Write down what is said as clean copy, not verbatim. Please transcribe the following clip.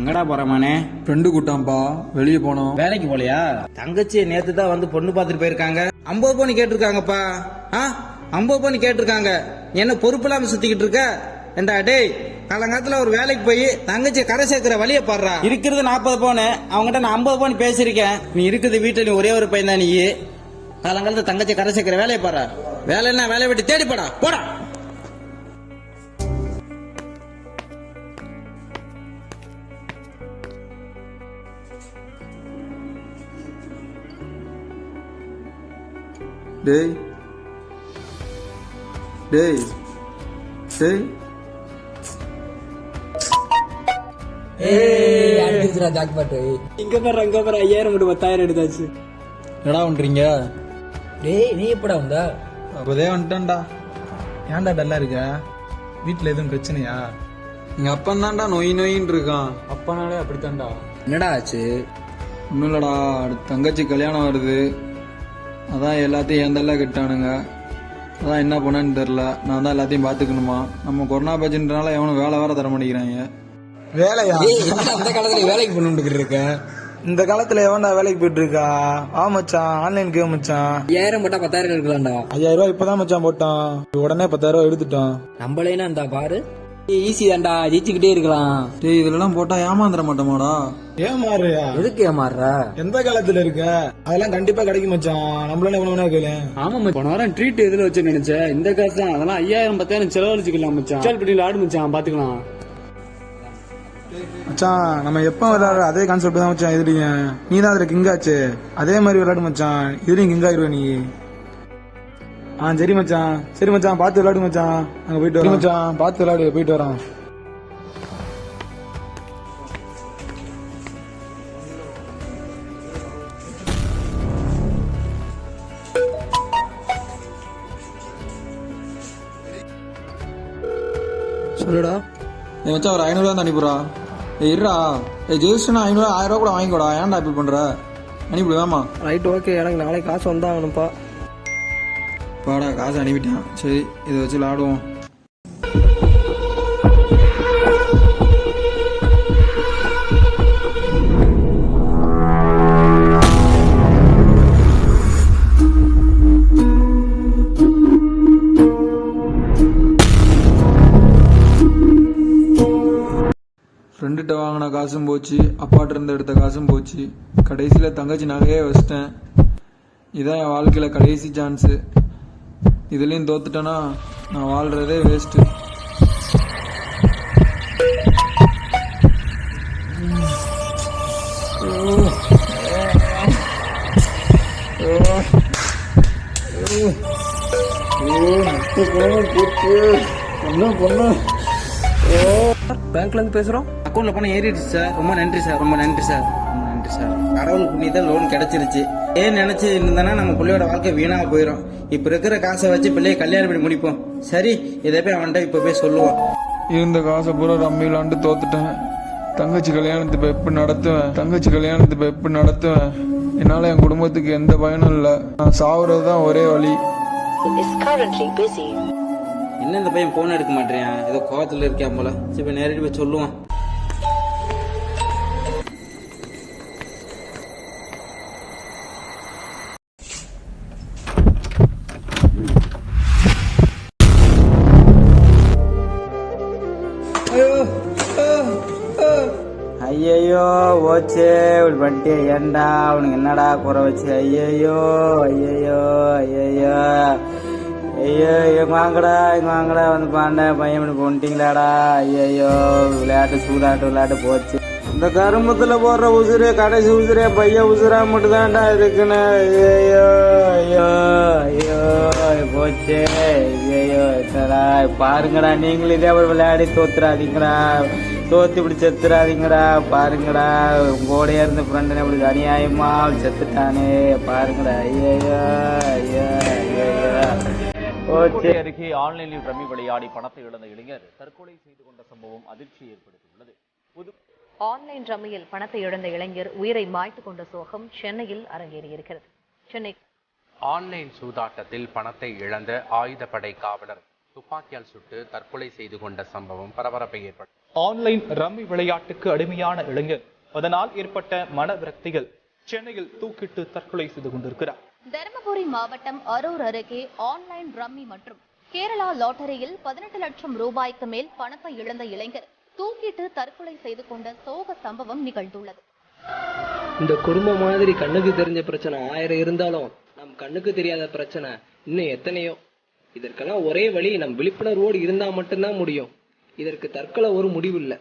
எங்கடா போறமானே? ஃப்ரெண்டு கூட்டாம்பா, வெளியே போனோம். வேலைக்கு போலையா? தங்கச்சி நேத்து தான் வந்து பொண்ணு பார்த்துட்டு போயிருக்காங்க. 50 பவுன் கேட்டிருக்காங்கப்பா. 50 பவுன் கேட்டிருக்காங்க. என்ன பொறுப்பு இல்லாம சுத்திக்கிட்டு இருக்க? ஏண்டா டேய், காலங்காலத்துல ஒரு வேலைக்கு போய் தங்கச்சி கரை சேர்க்கிற வழிய பாடுறா. இருக்கிறது 40 பவுன், அவங்ககிட்ட நான் 50 பவுன் பேசியிருக்கேன். நீ இருக்குது வீட்டுல நீ ஒரே ஒரு பையன் தான். நீ காலங்காலத்துல தங்கச்சி கரை சேர்க்கிற வேலையை பாடுறா. வேலைன்னா வேலையை விட்டு தேடி போடா போடா. டேய் டேய் டேய் இங்க பாரு 5000 மட்டும் 10,000 எடுத்தாச்சு. என்னடா பண்றீங்க? டேய் நீ எப்படா வந்த? அப்போதே வந்துட்டேன்டா. ஏன்டா டல்லா இருக்க? வீட்டுல எதுவும் பிரச்சனையா? எங்க அப்பன் தான்டா நொயின்னு இருக்கான். அப்பனாலே அப்படித்தான்டா. என்னடா ஆச்சு? ஒன்றும் இல்லடா, அடுத்த தங்கச்சி கல்யாணம் வருது. அதான் எல்லாத்தையும் ஏந்தெல்லாம் கட்டானுங்க. அதான் என்ன பண்ணேன்னு தெரில. நான் தான் எல்லாத்தையும் பார்த்துக்கணுமா. நம்ம கொரோனா பேச்சுன்றனால எவனும் வேலை வேற தர மாட்டேங்கிறாங்க. வேலையா? அந்த காலத்துல வேலைக்கு பண்ணிட்டு இருக்க? இந்த காலத்துல எவன்டா வேலைக்கு போயிட்டு இருக்கா? மச்சான், ஆன்லைன் கேம் மச்சான். 5000 போட்டா 10,000 எடுக்கலாம்டா. 5000 ரூபாய் இப்பதான் மச்சான் போட்டான். உடனே 10,000 ரூபாய் எடுத்துட்டான். நம்மளேனா இந்த பாரு ஈஸி தான்டா, ஜெயிச்சுக்கிட்டே இருக்கலாம். டேய், இதுலலாம் போட்டா ஏமாந்துட மாட்டோமாடா? ஏமாறுயா? எதுக்கு ஏமாறுற? எந்த காலத்துல இருக்க? அதெல்லாம் கண்டிப்பா கிடைக்கும் மச்சான். நம்மளால எவ்வளவு கேளு. ஆமா போன வாரம் ட்ரீட் எதுல வச்சு நினைச்சேன். இந்த காசு தான். அதெல்லாம் 5000 10,000 செலவழிச்சுக்கலாம் மச்சான். சால்பட்டியில் ஆடு மச்சான், பாத்துக்கலாம். மச்சான், நம்ம எப்ப விளையாடுற அதே கான்செப்ட் தான் மச்சான். இதுலயும் நீ தான் அதுல கிங் ஆச்சு. அதே மாதிரி விளையாடு மச்சான். இதுலயும் கிங் ஆயிருவ நீ. சரி மச்சான், சரி மச்சான், பார்த்து விளையாடு மச்சான். அங்க போயிட்டு வரோம் மச்சான். பார்த்து விளையாடு, போயிட்டு வரோம். சொல்லுடா. மச்சான், ஒரு 500 தான் அனுப்பிடுறா. இருடா. ஜெயிச்சுனா 500 1000 ரூபா கூட வாங்கிக்கோடா. ஏன்டா இப்படி பண்ற? அனுப்பிடு வேமா. Right, okay. எனக்கு நாளைக்கு காசு வந்தாகணும்ப்பா. பாடா, காசு அனுப்பிட்டான். சரி, இதை வச்சு விளாடுவோம். ஃப்ரெண்டுகிட்ட வாங்கின காசும் போச்சு, அப்பாட்ட இருந்து எடுத்த காசும் போச்சு. கடைசியில் தங்கச்சி நகையே வச்சிட்டேன். இதான் என் வாழ்க்கையில் கடைசி சான்ஸு. இதுலேயும் தோத்துட்டேன்னா நான் வாழ்கிறதே வேஸ்ட்டு. பேங்க்ல இருந்து பேசுறோம். அக்கௌண்ட்ல பணம் ஏறிடுச்சு சார். ரொம்ப நன்றி சார், ரொம்ப நன்றி சார், ரொம்ப நன்றி சார். கடவுள் புண்ணியதான் லோன் கிடைச்சிருச்சு. ஏன் நினைச்சு இருந்தானா நம்ம பிள்ளையோட வாழ்க்கை வீணா போயிடும். இப்ப இருக்கிற காசை வச்சு பிள்ளைய கல்யாணம் பண்ணி முடிப்போம். சரி, இதை போய் அவன்கிட்ட இப்ப போய் சொல்லுவோம். இருந்த காசை பூரா ரம்மி விளாண்டு தோத்துட்டேன். தங்கச்சி கல்யாணத்தை இப்போ எப்படி நடத்துவேன்? என்னால் என் குடும்பத்துக்கு எந்த பயனும் இல்லை. நான் சாவுறது தான் ஒரே வழி. என்ன இந்த பையன் போன் எடுக்க மாட்டேன்? ஏதோ கோவத்துல இருக்கான் போல. சரி, நேரடி போய் சொல்லுவான். ஐயோ ஓச்சே, இப்படி பண்ணிட்டே ஏண்டா? அவனுக்கு என்னடா குறை வச்சு? ஐயோ ஐயோ ஐயோ ஐயோ, இங்க வாங்கடா வந்து பாண்ட பையன் கொண்டுட்டீங்களாடா. ஐயோ, சூதாட்டு விளையாட்டு போச்சு. இந்த கரும்பத்துல போடுற உசுறு கடைசி உசுரே பையன் உசுரா மட்டும் தான்டா இருக்குன்னு. ஐயோ ஐயோ ஐயோ போச்சே. ஐயோ, என்னடா பாருங்கடா, நீங்களும் இதே ஒரு விளையாடி தோத்துறாதீங்கடா. தோத்து இப்படி செத்துறாதீங்கடா. பாருங்கடா, உங்களோடய இருந்த ஃப்ரெண்டு அப்படி அநியாயமா செத்துட்டானே. பாருங்கடா. ஐயோ ஐயோ ஐயோ. அருகே ஆன்லைனில் ரம்மி விளையாடி பணத்தை இழந்த இளைஞர் தற்கொலை செய்து கொண்ட சம்பவம் அதிர்ச்சி ஏற்படுத்தியுள்ளது. ஆன்லைன் ரம்மியில் பணத்தை இழந்த இளைஞர் உயிரை மாய்த்துக் கொண்ட சோகம் சென்னையில் அரங்கேறியிருக்கிறது. சென்னை ஆன்லைன் சூதாட்டத்தில் பணத்தை இழந்த ஆயுதப்படை காவலர் துப்பாக்கியால் சுட்டு தற்கொலை செய்து கொண்ட சம்பவம் பரபரப்பை ஏற்பட்டது. ஆன்லைன் ரம்மி விளையாட்டுக்கு அடிமையான இளைஞர் அதனால் ஏற்பட்ட மன விரக்திகள் சென்னையில் தூக்கிட்டு தற்கொலை செய்து கொண்டிருக்கிறார். தருமபுரி மாவட்டம் அரூர் அருகே ஆன்லைன் ரம்மி மற்றும் கேரளா லாட்டரியில் 18 லட்சம் ரூபாய்க்கு மேல் பணத்தை இழந்த இளைஞர் தூக்கிட்டு தற்கொலை செய்து கொண்ட சோக சம்பவம் நிகழ்ந்துள்ளது. இந்த குடும்பம் மாதிரி கண்ணுக்கு தெரிஞ்ச பிரச்சனை 1000 இருந்தாலும் நம் கண்ணுக்கு தெரியாத பிரச்சனை இன்னும் எத்தனையோ. இதற்கெல்லாம் ஒரே வழி நம் விழிப்புணர்வோடு இருந்தா மட்டும்தான் முடியும். இதற்கு தற்கொலை ஒரு முடிவு இல்லை.